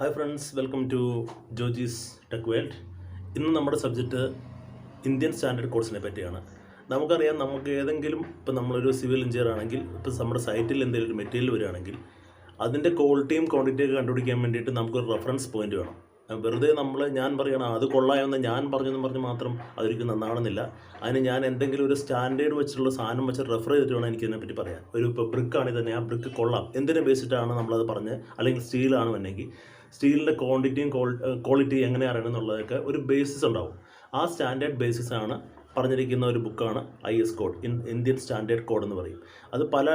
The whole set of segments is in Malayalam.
Hi friends, welcome to jojistechworld. ഇന്ന് നമ്മുടെ സബ്ജക്റ്റ് ഇന്ത്യൻ സ്റ്റാൻഡേർഡ് കോഡ്സിനെ പറ്റിയാണ്. നമുക്കറിയാം, നമുക്ക് ഏതെങ്കിലും ഇപ്പോൾ നമ്മളൊരു സിവിൽ എഞ്ചിനീയർ ആണെങ്കിൽ, ഇപ്പോൾ നമ്മുടെ സൈറ്റിൽ എന്തെങ്കിലും ഒരു മെറ്റീരിയൽ വരികയാണെങ്കിൽ അതിൻ്റെ ക്വാളിറ്റിയും ക്വാണ്ടിറ്റിയൊക്കെ കണ്ടുപിടിക്കാൻ വേണ്ടിയിട്ട് നമുക്കൊരു റെഫറൻസ് പോയിന്റ് വേണം. വെറുതെ ഞാൻ പറയണം അത് കൊള്ളാമെന്ന് ഞാൻ പറഞ്ഞെന്ന് പറഞ്ഞ് മാത്രം അതൊരിക്കലും നന്നാവണമെന്നില്ല. അതിന് ഞാൻ എന്തെങ്കിലും ഒരു സ്റ്റാൻഡേർഡ് വെച്ചിട്ടുള്ള സാധനം വെച്ച് റെഫർ ചെയ്തിട്ട് വേണം എനിക്കതിനെപ്പറ്റി പറയാം. ഇപ്പോൾ ബ്രിക്കാണെങ്കിൽ തന്നെ ആ ബ്രിക്ക് കൊള്ളാം, എന്തിനെ ബേസിട്ടാണ് നമ്മളത് പറഞ്ഞ്, അല്ലെങ്കിൽ സ്റ്റീലാണ് എന്നെങ്കിൽ സ്റ്റീലിൻ്റെ ക്വാളിറ്റി എങ്ങനെ അറിയണം എന്നുള്ളതൊക്കെ ഒരു ബേസിസ് ഉണ്ടാവും. ആ സ്റ്റാൻഡേർഡ് ബേസിസാണ് പറഞ്ഞിരിക്കുന്ന ഒരു ബുക്കാണ് IS code, Indian standard code എന്ന് പറയും. അത് പല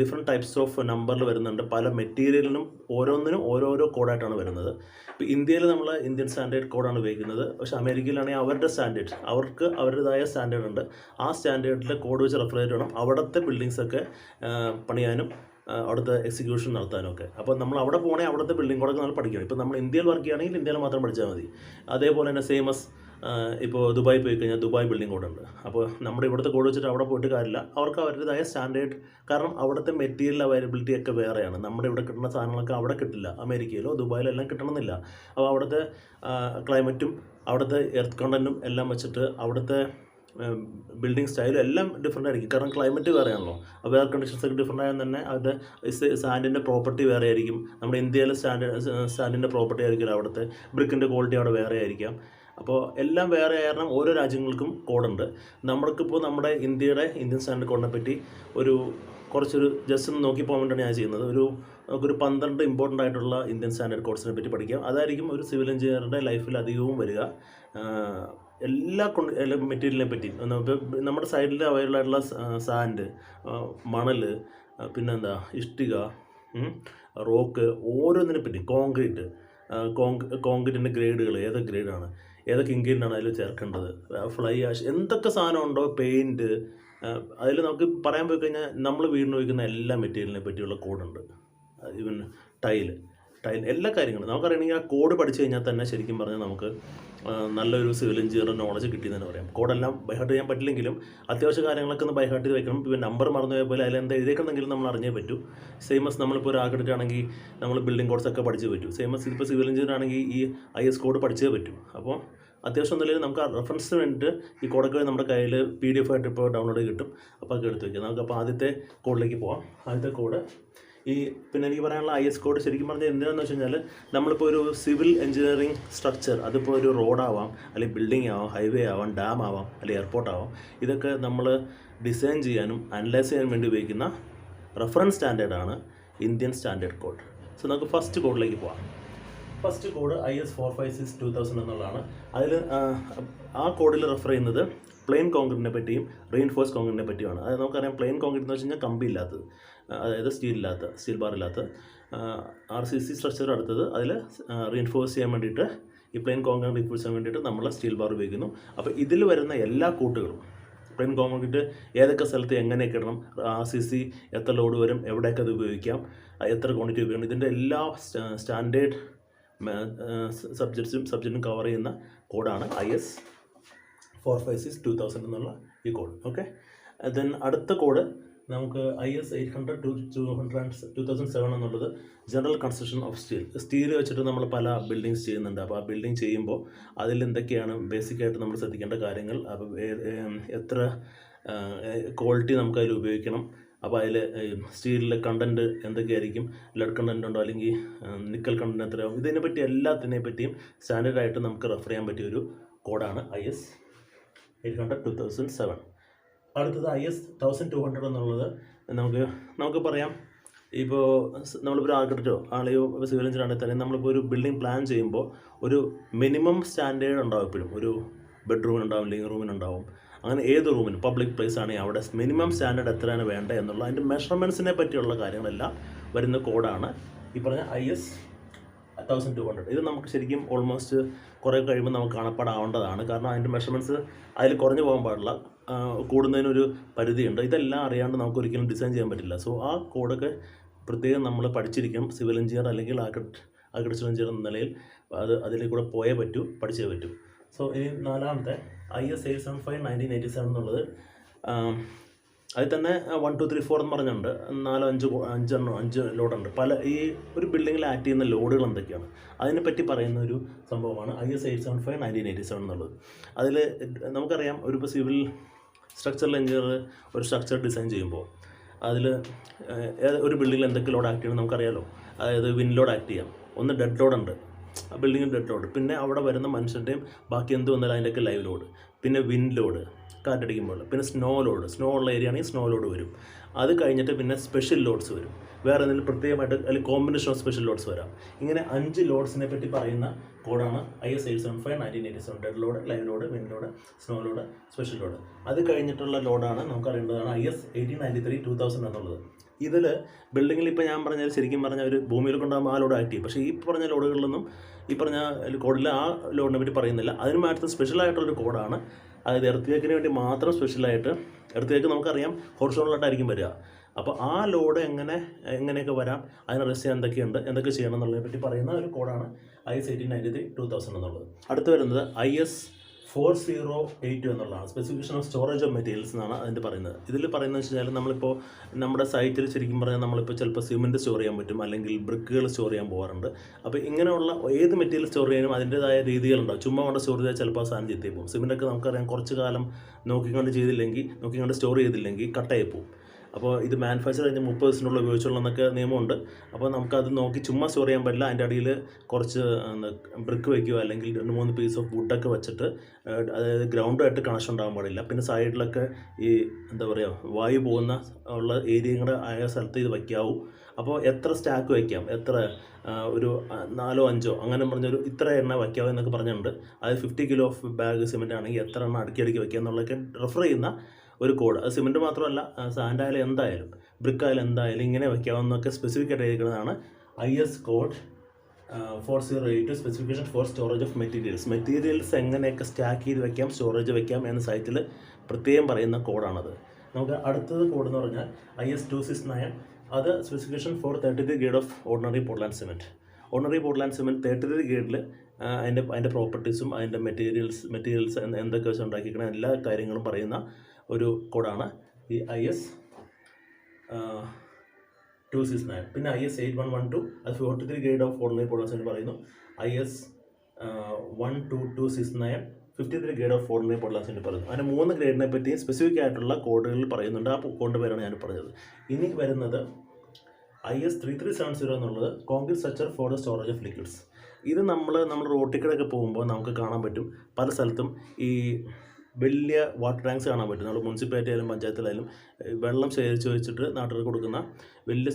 ഡിഫറെൻറ്റ് ടൈപ്സ് ഓഫ് നമ്പറിൽ വരുന്നുണ്ട്. പല മെറ്റീരിയലിനും ഓരോന്നിനും ഓരോരോ കോഡായിട്ടാണ് വരുന്നത്. ഇപ്പോൾ ഇന്ത്യയിൽ നമ്മൾ ഇന്ത്യൻ സ്റ്റാൻഡേർഡ് കോഡാണ് ഉപയോഗിക്കുന്നത്. പക്ഷേ അമേരിക്കയിലാണെങ്കിൽ അവരുടെ സ്റ്റാൻഡേർഡ്, അവർക്ക് അവരുടേതായ സ്റ്റാൻഡേർഡ് ഉണ്ട്. ആ സ്റ്റാൻഡേർഡിലെ കോഡ് വെച്ച് റെഫർ ചെയ്തിട്ട് വേണം അവിടുത്തെ ബിൽഡിങ്സൊക്കെ പണിയാനും അവിടുത്തെ എക്സിക്യൂഷൻ നടത്താനും ഒക്കെ. അപ്പോൾ നമ്മൾ അവിടെ പോകണമെങ്കിൽ അവിടുത്തെ ബിൽഡിംഗ് കോഡൊക്കെ നമ്മൾ പഠിക്കണം. ഇപ്പോൾ നമ്മൾ ഇന്ത്യയിൽ വർക്ക് ചെയ്യുകയാണെങ്കിൽ ഇന്ത്യയിൽ മാത്രം പഠിച്ചാൽ മതി. അതേപോലെ തന്നെ സെയിമസ് ഇപ്പോൾ ദുബായ് പോയി കഴിഞ്ഞാൽ ദുബായ് ബിൽഡിംഗ് കോഡുണ്ട്. അപ്പോൾ നമ്മുടെ ഇവിടുത്തെ കോഡ് വെച്ചിട്ട് അവിടെ പോയിട്ട് കാര്യമില്ല, അവർക്ക് അവരുടേതായ സ്റ്റാൻഡേർഡ്. കാരണം അവിടുത്തെ മെറ്റീരിയൽ അവൈലബിലിറ്റി ഒക്കെ വേറെയാണ്. നമ്മുടെ ഇവിടെ കിട്ടുന്ന സാധനങ്ങളൊക്കെ അവിടെ കിട്ടില്ല, അമേരിക്കയിലോ ദുബായിലോ എല്ലാം കിട്ടണമെന്നില്ല. അപ്പോൾ അവിടുത്തെ ക്ലൈമറ്റും അവിടുത്തെ എർത്ത് കണ്ടൻറ്റും എല്ലാം വെച്ചിട്ട് അവിടുത്തെ ബിൽഡിംഗ് സ്റ്റൈലും എല്ലാം ഡിഫറെൻ്റ് ആയിരിക്കും. കാരണം ക്ലൈമറ്റ് വേറെയാണല്ലോ. അപ്പോൾ എയർ കണ്ടീഷൻസ് ഒക്കെ ഡിഫറെൻ്റ് ആയാൽ തന്നെ അവരുടെ സാൻഡിൻ്റെ പ്രോപ്പർട്ടി വേറെ ആയിരിക്കും. നമ്മുടെ ഇന്ത്യയിലെ സാൻഡിൻ്റെ പ്രോപ്പർട്ടി ആയിരിക്കില്ല അവിടുത്തെ. ബ്രിക്കിൻ്റെ ക്വാളിറ്റി അവിടെ വേറെ ആയിരിക്കാം. അപ്പോൾ എല്ലാം വേറെ കാരണം ഓരോ രാജ്യങ്ങൾക്കും കോഡുണ്ട്. നമ്മൾക്കിപ്പോൾ നമ്മുടെ ഇന്ത്യൻ സ്റ്റാൻഡേർഡ് കോഡിനെ പറ്റി കുറച്ചൊരു ജസ്റ്റ് ഒന്ന് നോക്കി പോകാൻ വേണ്ടിയാണ് ഞാൻ ചെയ്യുന്നത്. ഒരു 12 ഇമ്പോർട്ടൻ്റ് ആയിട്ടുള്ള ഇന്ത്യൻ സ്റ്റാൻഡേർഡ് കോഡ്സിനെ പറ്റി പഠിക്കാം. അതായിരിക്കും ഒരു സിവിൽ എഞ്ചിനീയറുടെ ലൈഫിൽ അധികവും വരിക. എല്ലാ മെറ്റീരിയലിനെ പറ്റി നമ്മുടെ സൈഡിൽ അവൈലബിൾ ആയിട്ടുള്ള സാൻഡ്, മണൽ, പിന്നെന്താ ഇഷ്ടിക, റോക്ക്, ഓരോന്നിനെ പറ്റി, കോൺക്രീറ്റിൻ്റെ ഗ്രേഡുകൾ, ഏതൊക്കെ ഗ്രേഡാണ്, ഏതൊക്കെ ഇൻഗ്രീഡിയൻ്റാണ് അതിൽ ചേർക്കേണ്ടത്, ഫ്ലൈ ആഷ്, എന്തൊക്കെ സാധനം ഉണ്ടോ, പെയിൻറ്റ്, അതിൽ നമുക്ക് പറയാൻ പോയി കഴിഞ്ഞാൽ നമ്മൾ വീടിന് ഉപയോഗിക്കുന്ന എല്ലാ മെറ്റീരിയലിനെ പറ്റിയുള്ള കോഡുണ്ട്. ഈവൻ ടൈൽ എല്ലാ കാര്യങ്ങളും നമുക്കറിയണമെങ്കിൽ ആ കോഡ് പഠിച്ചു കഴിഞ്ഞാൽ തന്നെ ശരിക്കും പറഞ്ഞാൽ നമുക്ക് നല്ലൊരു സിവിൽ എഞ്ചിനീയർ നോളജ് കിട്ടിയെന്ന് പറയാം. കോഡെല്ലാം ബൈഹാർട്ട് ചെയ്യാൻ പറ്റില്ലെങ്കിലും അത്യാവശ്യ കാര്യങ്ങളൊക്കെ ഒന്ന് ബൈഹാർട്ട് ചെയ്ത് വെക്കണം. ഇപ്പോൾ നമ്പർ മറന്നു പോയ പോലെ അതിലെന്താ എഴുതിയേക്കുന്നെങ്കിലും നമ്മൾ അറിഞ്ഞേ പറ്റൂ. സെയിമസ് നമ്മളിപ്പോൾ ഒരു ആർക്കിടെക്റ്റ് ആണെങ്കിൽ നമ്മൾ ബിൽഡിംഗ് കോഡ്സൊക്കെ പഠിച്ചേ പറ്റൂ. സെയിമസ് ഇപ്പോൾ സിവിൽ എഞ്ചിനീയർ ആണെങ്കിൽ ഈ IS കോഡ് പഠിച്ചേ പറ്റൂ. അപ്പോൾ അത്യാവശ്യം ഒന്നുമില്ലെങ്കിൽ നമുക്ക് ആ റെഫറൻസിന് വേണ്ടിയിട്ട് ഈ കോഡൊക്കെ നമ്മുടെ കയ്യിൽ PDF ആയിട്ട് ഇപ്പോൾ ഡൗൺലോഡ് കിട്ടും. അപ്പോൾ അതൊക്കെ എടുത്ത് വയ്ക്കാം. നമുക്കപ്പോൾ ആദ്യത്തെ കോഡിലേക്ക് പോകാം. ആദ്യത്തെ കോഡ് പിന്നെ എനിക്ക് പറയാനുള്ള IS കോഡ് ശരിക്കും പറഞ്ഞാൽ എന്തിനാണെന്ന് വെച്ച് കഴിഞ്ഞാൽ, നമ്മളിപ്പോൾ ഒരു സിവിൽ എഞ്ചിനീയറിംഗ് സ്ട്രക്ചർ, അതിപ്പോൾ ഒരു റോഡാവാം, അല്ലെങ്കിൽ ബിൽഡിംഗ് ആവാം, ഹൈവേ ആവാം, ഡാം ആവാം, അല്ലെങ്കിൽ എയർപോർട്ട് ആവാം, ഇതൊക്കെ നമ്മൾ ഡിസൈൻ ചെയ്യാനും അനലൈസ് ചെയ്യാനും വേണ്ടി ഉപയോഗിക്കുന്ന റെഫറൻസ് സ്റ്റാൻഡേർഡാണ് ഇന്ത്യൻ സ്റ്റാൻഡേർഡ് കോഡ്. സോ നമുക്ക് ഫസ്റ്റ് കോഡിലേക്ക് പോകാം. ഫസ്റ്റ് കോഡ് IS 456-2000 എന്നുള്ളതാണ്. അതിൽ ആ കോഡിൽ റെഫർ ചെയ്യുന്നത് പ്ലെയിൻ കോൺക്രീറ്റിനെ പറ്റിയും റീഇൻഫോഴ്സ് കോൺക്രീറ്റിനെ പറ്റിയുമാണ്. അത് നമുക്കറിയാം, പ്ലെയിൻ കോൺക്രീറ്റ് എന്ന് വെച്ച് കഴിഞ്ഞാൽ കമ്പി ഇല്ലാത്തത്, അതായത് സ്റ്റീൽ ബാർ ഇല്ലാത്ത RCC സ്ട്രക്ചർ അടുത്തത്. അതിൽ റീഇൻഫോഴ്സ് ചെയ്യാൻ വേണ്ടിയിട്ട്, ഈ പ്ലെയിൻ കോൺക്രീറ്റ് റീഇൻഫോഴ്സ് ചെയ്യാൻ വേണ്ടിയിട്ട് നമ്മൾ സ്റ്റീൽ ബാർ ഉപയോഗിക്കുന്നു. അപ്പോൾ ഇതിൽ വരുന്ന എല്ലാ കൂട്ടുകളും, പ്ലെയിൻ കോൺക്രീറ്റ് ഏതൊക്കെ സ്ഥലത്ത് എങ്ങനെയൊക്കെ ഇടണം, RCC എത്ര ലോഡ് വരും, എവിടെയൊക്കെ അത് ഉപയോഗിക്കാം, എത്ര ക്വാണ്ടിറ്റി ഉപയോഗിക്കണം, ഇതിൻ്റെ എല്ലാ സ്റ്റാൻഡേർഡ് സബ്ജക്റ്റും കവർ ചെയ്യുന്ന കോഡാണ് IS 456-2000 എന്നുള്ള ഈ കോഡ്. ഓക്കെ, ദെൻ അടുത്ത കോഡ് നമുക്ക് IS 800-2007 എന്നുള്ളത് ജനറൽ കൺസ്ട്രക്ഷൻ ഓഫ് സ്റ്റീൽ വെച്ചിട്ട് നമ്മൾ പല ബിൽഡിങ്സ് ചെയ്യുന്നുണ്ട്. അപ്പോൾ ആ ബിൽഡിംഗ് ചെയ്യുമ്പോൾ അതിലെന്തൊക്കെയാണ് ബേസിക്കായിട്ട് നമ്മൾ ശ്രദ്ധിക്കേണ്ട കാര്യങ്ങൾ, അപ്പോൾ എത്ര ക്വാളിറ്റി നമുക്കതിൽ ഉപയോഗിക്കണം, അപ്പോൾ അതിൽ സ്റ്റീലിലെ കണ്ടൻറ്റ് എന്തൊക്കെയായിരിക്കും, ലെഡ് കണ്ടൻറ്റ് ഉണ്ടോ, അല്ലെങ്കിൽ നിക്കൽ കണ്ടൻറ്റ് എത്രയാവും, ഇതിനെപ്പറ്റി എല്ലാത്തിനെ പറ്റിയും സ്റ്റാൻഡേർഡായിട്ട് നമുക്ക് റെഫർ ചെയ്യാൻ പറ്റിയൊരു കോഡാണ് IS 800-2007. അടുത്തത് IS 1200 എന്നുള്ളത് നമുക്ക് പറയാം. ഇപ്പോൾ നമ്മളിപ്പോൾ ആർക്കിടെക്റ്റോ ആളെയോ സിവിൽ എഞ്ചിനീയർ ആണെങ്കിൽ തന്നെ നമ്മളിപ്പോൾ ഒരു ബിൽഡിംഗ് പ്ലാൻ ചെയ്യുമ്പോൾ ഒരു മിനിമം സ്റ്റാൻഡേർഡ് ഉണ്ടാവും. എപ്പോഴും ഒരു ബെഡ്റൂമിനുണ്ടാവും, ലിവിംഗ് റൂമിനുണ്ടാവും, അങ്ങനെ ഏത് റൂമിനും പബ്ലിക് പ്ലേസ് ആണെങ്കിൽ അവിടെ മിനിമം സ്റ്റാൻഡേർഡ് എത്രയാണ് വേണ്ടത് എന്നുള്ള അതിൻ്റെ മെഷർമെൻറ്റ്സിനെ പറ്റിയുള്ള കാര്യങ്ങളെല്ലാം വരുന്ന കോഡാണ് ഈ പറഞ്ഞ IS 1200. ഇത് നമുക്ക് ശരിക്കും ഓൾമോസ്റ്റ് കുറേ കഴിയുമ്പോൾ നമുക്ക് കാണപ്പെടാവേണ്ടതാണ്. കാരണം അതിൻ്റെ മെഷർമെൻറ്റ്സ് അതിൽ കുറഞ്ഞു പോകാൻ പാടില്ല, കൂടുന്നതിനൊരു പരിധിയുണ്ട്. ഇതെല്ലാം അറിയാണ്ട് നമുക്ക് ഒരിക്കലും ഡിസൈൻ ചെയ്യാൻ പറ്റില്ല. സോ ആ കോഡൊക്കെ പ്രത്യേകം നമ്മൾ പഠിച്ചിരിക്കണം. സിവിൽ എഞ്ചിനീയർ അല്ലെങ്കിൽ ആർക്കിടെക്ചർ എഞ്ചിനീയർ എന്ന നിലയിൽ അതിലേക്കൂടെ പോയേ പറ്റൂ, പഠിച്ചേ പറ്റൂ. സോ ഇനി നാലാമത്തെ IS 875-1987 എന്നുള്ളത് അതിൽ തന്നെ 1 2 3 4 എന്ന് പറഞ്ഞിട്ടുണ്ട്, 4 5 ലോഡുണ്ട്. പല ഈ ഒരു ബിൽഡിങ്ങിൽ ആക്ട് ചെയ്യുന്ന ലോഡുകൾ എന്തൊക്കെയാണ് അതിനെപ്പറ്റി പറയുന്ന ഒരു സംഭവമാണ് IS 875/1987 എന്നുള്ളത്. അതിൽ നമുക്കറിയാം ഒരു സിവിൽ സ്ട്രക്ചറൽ എഞ്ചിനീയർ ഒരു സ്ട്രക്ചർ ഡിസൈൻ ചെയ്യുമ്പോൾ അതിൽ ഒരു ബിൽഡിങ്ങിൽ എന്തൊക്കെ ലോഡ് ആക്ട് ചെയ്യണം നമുക്കറിയാലോ. അതായത് വിൻഡ് ലോഡ് ആക്ട് ചെയ്യാം, ഒന്ന് ഡെഡ് ലോഡുണ്ട്, ആ ബിൽഡിങ്ങിൽ ഡെഡ് ലോഡ്, പിന്നെ അവിടെ വരുന്ന മനുഷ്യൻ്റെയും ബാക്കി എന്ത് വന്നാലും അതിൻ്റെയൊക്കെ ലൈവ് ലോഡ്, പിന്നെ വിൻഡ് ലോഡ് കാറ്റടിക്കുമ്പോൾ, പിന്നെ സ്നോ ലോഡ്, സ്നോ ഉള്ള ഏരിയ ആണെങ്കിൽ സ്നോ ലോഡ് വരും. അത് കഴിഞ്ഞിട്ട് പിന്നെ സ്പെഷ്യൽ ലോഡ്സ് വരും, വേറെ എന്തെങ്കിലും പ്രത്യേകമായിട്ട് അല്ലെങ്കിൽ കോമ്പിനേഷൻ ഓഫ് സ്പെഷ്യൽ ലോഡ്സ് വരാം. ഇങ്ങനെ 5 ലോഡ്സിനെ പറ്റി പറയുന്ന കോഡാണ് IS 875/1987. Dead load, live load, wind load, snow load, special load. അത് കഴിഞ്ഞിട്ടുള്ള ലോഡാണ് നമുക്കറിയേണ്ടതാണ് IS 1893/2000 എന്നുള്ളത്. ഇതിൽ ബിൽഡിങ്ങിൽ ഇപ്പോൾ ഞാൻ പറഞ്ഞാൽ ശരിക്കും പറഞ്ഞാൽ ഒരു ഭൂമിയിൽ കൊണ്ടാകുമ്പോൾ ആ ലോഡ് ആക്ട് ചെയ്യും. പക്ഷേ ഈ പറഞ്ഞ ലോഡുകളിലൊന്നും ഈ പറഞ്ഞ കോഡിൽ ആ ലോഡിനെ പറ്റി പറയുന്നില്ല. അതിന് മാത്രം സ്പെഷ്യലായിട്ടുള്ളൊരു കോഡാണ്. അതായത് എർത്ത് വേണ്ടി മാത്രം സ്പെഷ്യലായിട്ട്, എർത്ത് നമുക്കറിയാം ഹൊറിസോണ്ടലായിട്ടായിരിക്കും വരിക. അപ്പോൾ ആ ലോഡ് എങ്ങനെയൊക്കെ വരാം, അതിന് റെസ്റ്റ് എന്തൊക്കെ ചെയ്യണം എന്നുള്ളതിനെ പറ്റി പറയുന്ന ഒരു കോഡാണ് IS 1893/2000 എന്നുള്ളത്. അടുത്ത് വരുന്നത് IS 4082 എന്നുള്ളതാണ്. Specification of storage of materials എന്നാണ് അതിൻ്റെ പറയുന്നത്. ഇതിൽ പറയുന്നത് വെച്ച് കഴിഞ്ഞാൽ നമ്മളിപ്പോൾ നമ്മുടെ സൈറ്റിൽ ശരിക്കും പറഞ്ഞാൽ നമ്മളിപ്പോൾ ചിലപ്പോൾ സിമെൻറ്റ് സ്റ്റോർ ചെയ്യാൻ പറ്റും, അല്ലെങ്കിൽ ബ്രിക്കുകൾ സ്റ്റോർ ചെയ്യാൻ പോകാറുണ്ട്. അപ്പോൾ ഇങ്ങനെയുള്ള ഏത് മെറ്റീരിയൽ സ്റ്റോർ ചെയ്യാനും അതിൻ്റേതായ രീതികളുണ്ടാവും. ചുമ്മാ കൊണ്ട് സ്റ്റോർ ചെയ്താൽ ചിലപ്പോൾ സാധനം ചെത്തി പോകും. സിമെൻറ്റൊക്കെ നമുക്കറിയാം കുറച്ച് കാലം നോക്കിക്കൊണ്ട് സ്റ്റോർ ചെയ്തില്ലെങ്കിൽ കട്ടായി പോകും. അപ്പോൾ ഇത് മാനുഫാക്ചർ കഴിഞ്ഞ് 30 ദിവസത്തിനുള്ള ഉപയോഗിച്ചുള്ളതെന്നൊക്കെ നിയമമുണ്ട്. അപ്പോൾ നമുക്കത് നോക്കി ചുമ്മാ സ്റ്റോർ ചെയ്യാൻ പറ്റില്ല. അതിൻ്റെ അടിയിൽ കുറച്ച് ബ്രിക്ക് വയ്ക്കുക, അല്ലെങ്കിൽ 2-3 പീസ് ഓഫ് വുഡൊക്കെ വെച്ചിട്ട്, അതായത് ഗ്രൗണ്ടുമായിട്ട് കണക്ഷൻ ഉണ്ടാകാൻ പാടില്ല. പിന്നെ സൈഡിലൊക്കെ ഈ എന്താ പറയുക വായു പോകുന്ന ഉള്ള ഏരിയയുടെ ആയ സ്ഥലത്ത് ഇത് വയ്ക്കാവൂ. അപ്പോൾ എത്ര സ്റ്റാക്ക് വയ്ക്കാം, എത്ര ഒരു 4 5 അങ്ങനെ പറഞ്ഞൊരു ഇത്ര എണ്ണ വയ്ക്കാവൂ എന്നൊക്കെ പറഞ്ഞിട്ടുണ്ട്. അത് 50 കിലോ ഓഫ് ബാഗ് സിമെൻ്റ് ആണെങ്കിൽ എത്ര എണ്ണ അടുക്കി വയ്ക്കുക എന്നുള്ളതൊക്കെ റെഫർ ചെയ്യുന്ന ഒരു കോഡ്. അത് സിമെൻറ്റ് മാത്രമല്ല, സാൻഡായാലും എന്തായാലും ബ്രിക്കായാലും എന്തായാലും ഇങ്ങനെ വയ്ക്കാവുന്നതൊക്കെ സ്പെസിഫിക് ആയിട്ട് എഴുതിക്കുന്നതാണ് IS code 4082 specification for storage of materials എങ്ങനെയൊക്കെ സ്റ്റാക്ക് ചെയ്ത് വയ്ക്കാം, സ്റ്റോറേജ് വയ്ക്കാം എന്ന സൈറ്റിൽ പ്രത്യേകം പറയുന്ന കോഡാണത്. നമുക്ക് അടുത്തത് കോഡ് എന്ന് പറഞ്ഞാൽ IS 269. അത് specification for 33 grade of ordinary Portland cement. 33 ഗ്രേഡിൽ അതിൻ്റെ പ്രോപ്പർട്ടീസും അതിൻ്റെ മെറ്റീരിയൽസ് എന്തൊക്കെ വെച്ച് ഉണ്ടാക്കിയിരിക്കുന്ന എല്ലാ കാര്യങ്ങളും പറയുന്ന ഒരു കോഡാണ് ഈ IS 269. പിന്നെ IS 8112 അത് 43 grade of ordinary Portland cement പറയുന്നു. IS 12269 53 grade of ordinary Portland cement പറയുന്നു. അതിന് 3 ഗ്രേഡിനെ പറ്റി സ്പെസിഫിക് ആയിട്ടുള്ള കോഡുകളിൽ പറയുന്നുണ്ട്. ആ കോഡിൻ്റെ പേരാണ് ഞാൻ പറഞ്ഞത്. ഇനി വരുന്നത് IS 3370 എന്നുള്ളത് concrete structure for the storage of liquids. ഇത് നമ്മൾ റോട്ടിക്കടൊക്കെ പോകുമ്പോൾ നമുക്ക് കാണാൻ പറ്റും. പല സ്ഥലത്തും ഈ വലിയ വാട്ടർ ടാങ്ക്സ് കാണാൻ പറ്റും. നമ്മൾ മുനിസിപ്പാലിറ്റി ആയാലും പഞ്ചായത്തിലായാലും വെള്ളം ശേഖരിച്ച് വെച്ചിട്ട് നാട്ടുകാർക്ക് കൊടുക്കുന്ന വലിയ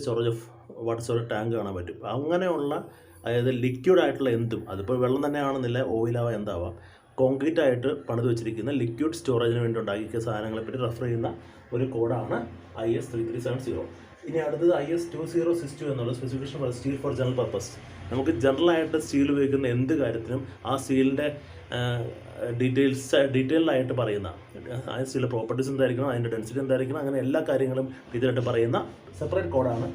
വാട്ടർ സ്റ്റോറേജ് ടാങ്ക് കാണാൻ പറ്റും. അങ്ങനെയുള്ള, അതായത് ലിക്വിഡ് ആയിട്ടുള്ള എന്തും, അതിപ്പോൾ വെള്ളം തന്നെ ആണെന്നില്ല, ഓയിലാവാം എന്താവാം, കോൺക്രീറ്റ് ആയിട്ട് പണിത് വെച്ചിരിക്കുന്ന ലിക്വിഡ് സ്റ്റോറേജിന് വേണ്ടി ഉണ്ടാക്കിയ സാധനങ്ങളെപ്പറ്റി റെഫർ ചെയ്യുന്ന ഒരു കോഡാണ് IS 3370. ഇനി അടുത്തത് IS 2062 എന്നുള്ള specification for steel for general purpose. നമുക്ക് ജനറലായിട്ട് സ്റ്റീൽ ഉപയോഗിക്കുന്ന എന്ത് കാര്യത്തിനും ആ സ്റ്റീലിൻ്റെ ഡീറ്റെയിൽഡായിട്ട് പറയുന്ന, ആ സ്റ്റീലിൻ്റെ പ്രോപ്പർട്ടീസ് എന്തായിരിക്കണം, അതിൻ്റെ ഡെൻസിറ്റി എന്തായിരിക്കണം, അങ്ങനെ എല്ലാ കാര്യങ്ങളും ഡീറ്റെയിലായിട്ട് പറയുന്ന സെപ്പറേറ്റ് കോഡാണ്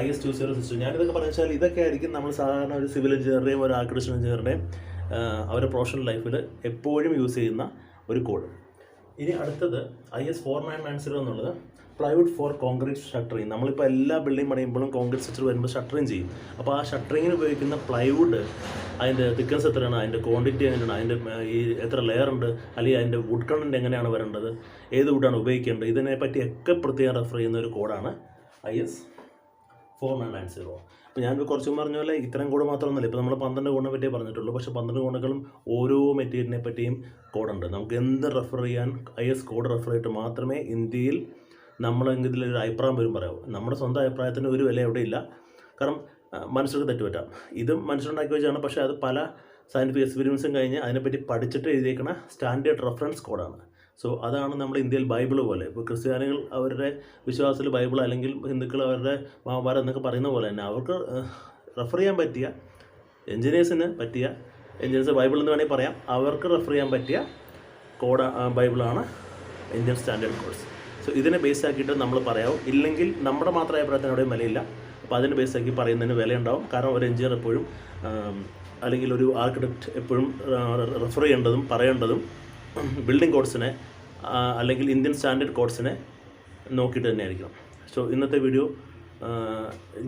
IS 2062. ഞാനിതൊക്കെ പറഞ്ഞാൽ ഇതൊക്കെ ആയിരിക്കും നമ്മൾ സാധാരണ ഒരു സിവിൽ എഞ്ചിനീയറുടെയും ഒരു ആർക്കിടെക്ചർ എഞ്ചിനീയറുടെയും അവരുടെ പ്രൊഫഷണൽ ലൈഫിൽ എപ്പോഴും യൂസ് ചെയ്യുന്ന ഒരു കോഡ്. ഇനി അടുത്തത് IS 4990 എന്നുള്ളത് പ്ലൈവുഡ് ഫോർ കോൺക്രീറ്റ് ഷട്ടറിങ്. നമ്മളിപ്പോൾ എല്ലാ ബിൽഡിംഗ് പണിയുമ്പോഴും കോൺക്രീറ്റ് സ്ട്രക്ചർ വരുമ്പോൾ ഷട്ടറിങ് ചെയ്യും. അപ്പോൾ ആ ഷട്ടറിങ്ങിന് ഉപയോഗിക്കുന്ന പ്ലൈവുഡ്, അതിൻ്റെ തിക്നെസ് എത്രയാണ്, അതിൻ്റെ ക്വാണ്ടിറ്റി എങ്ങനെയാണ്, അതിൻ്റെ ഈ എത്ര ലെയർ ഉണ്ട്, അല്ലെങ്കിൽ അതിൻ്റെ വുഡ് കണ്ടൻറ്റ് എങ്ങനെയാണ് വരേണ്ടത്, ഏത് വുഡാണ് ഉപയോഗിക്കേണ്ടത്, ഇതിനെപ്പറ്റിയൊക്കെ പ്രത്യേകം റെഫർ ചെയ്യുന്ന ഒരു കോഡാണ് IS 4990. അപ്പോൾ ഞാൻ കുറച്ചും പറഞ്ഞ പോലെ ഇത്തരം കോഡ് മാത്രമൊന്നുമില്ല. ഇപ്പോൾ നമ്മൾ 12 കോഡിനെ പറ്റിയേ പറഞ്ഞിട്ടുള്ളൂ. പക്ഷേ 12 കോഡുകളും ഓരോ മെറ്റീരിയലിനെ പറ്റിയും കോഡുണ്ട്. നമുക്ക് എന്ത് റെഫർ ചെയ്യാൻ IS കോഡ് റെഫർ ചെയ്തിട്ട് മാത്രമേ ഇന്ത്യയിൽ നമ്മളെങ്കിലൊരു അഭിപ്രായം വരും പറയാവൂ. നമ്മുടെ സ്വന്തം അഭിപ്രായത്തിന് ഒരു വില എവിടെയില്ല. കാരണം മനുഷ്യർക്ക് തെറ്റുപറ്റാം. ഇതും മനുഷ്യരുണ്ടാക്കി വെച്ചാണ്. പക്ഷേ അത് പല സയൻറ്റിഫിക് എക്സ്പീരിയൻസും കഴിഞ്ഞ് അതിനെപ്പറ്റി പഠിച്ചിട്ട് എഴുതിയേക്കുന്ന സ്റ്റാൻഡേർഡ് റെഫറൻസ് കോഡാണ്. സോ അതാണ് നമ്മുടെ ഇന്ത്യയിൽ ബൈബിൾ പോലെ. ഇപ്പോൾ ക്രിസ്ത്യാനികൾ അവരുടെ വിശ്വാസത്തിൽ ബൈബിൾ, അല്ലെങ്കിൽ ഹിന്ദുക്കൾ അവരുടെ മഹാഭാരതം എന്നൊക്കെ പറയുന്ന പോലെ തന്നെ അവർക്ക് റെഫർ ചെയ്യാൻ പറ്റിയ, എഞ്ചിനീയേഴ്സ് ബൈബിൾ എന്ന് വേണമെങ്കിൽ പറയാം, അവർക്ക് റെഫർ ചെയ്യാൻ പറ്റിയ ബൈബിളാണ് ഇന്ത്യൻ സ്റ്റാൻഡേർഡ് കോഡ്സ്. സോ ഇതിനെ ബേസ് ആക്കിയിട്ട് നമ്മൾ പറയാവും. ഇല്ലെങ്കിൽ നമ്മുടെ മാത്രം അഭിപ്രായത്തിന് എവിടെയും വിലയില്ല. അപ്പോൾ അതിന് ബേസ് ആക്കി പറയുന്നതിന് വിലയുണ്ടാവും. കാരണം ഒരു എഞ്ചിനീയർ എപ്പോഴും, അല്ലെങ്കിൽ ഒരു ആർക്കിടെക്റ്റ് എപ്പോഴും റെഫർ ചെയ്യേണ്ടതും പറയേണ്ടതും ബിൽഡിംഗ് കോഡ്സിനെ, അല്ലെങ്കിൽ ഇന്ത്യൻ സ്റ്റാൻഡേർഡ് കോഡ്സിനെ നോക്കിയിട്ട് തന്നെ ആയിരിക്കണം. സോ ഇന്നത്തെ വീഡിയോ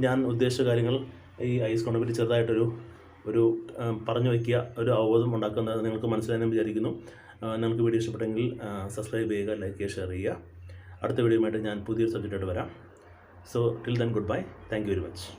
ഞാൻ ഉദ്ദേശിച്ച കാര്യങ്ങൾ ഈ ഐസ് കൊണ്ട് പറ്റി ചെറുതായിട്ടൊരു പറഞ്ഞു വയ്ക്കുക, ഒരു അവബോധം ഉണ്ടാക്കുന്നത് നിങ്ങൾക്ക് മനസ്സിലായെന്ന് വിചാരിക്കുന്നു. നിങ്ങൾക്ക് വീഡിയോ ഇഷ്ടപ്പെട്ടെങ്കിൽ സബ്സ്ക്രൈബ് ചെയ്യുക, ലൈക്ക് ചെയ്യുക, ഷെയർ ചെയ്യുക. അടുത്ത വീഡിയോയുമായിട്ട് ഞാൻ പുതിയൊരു സബ്ജക്റ്റായിട്ട് വരാം. So till then good bye. Thank you very much.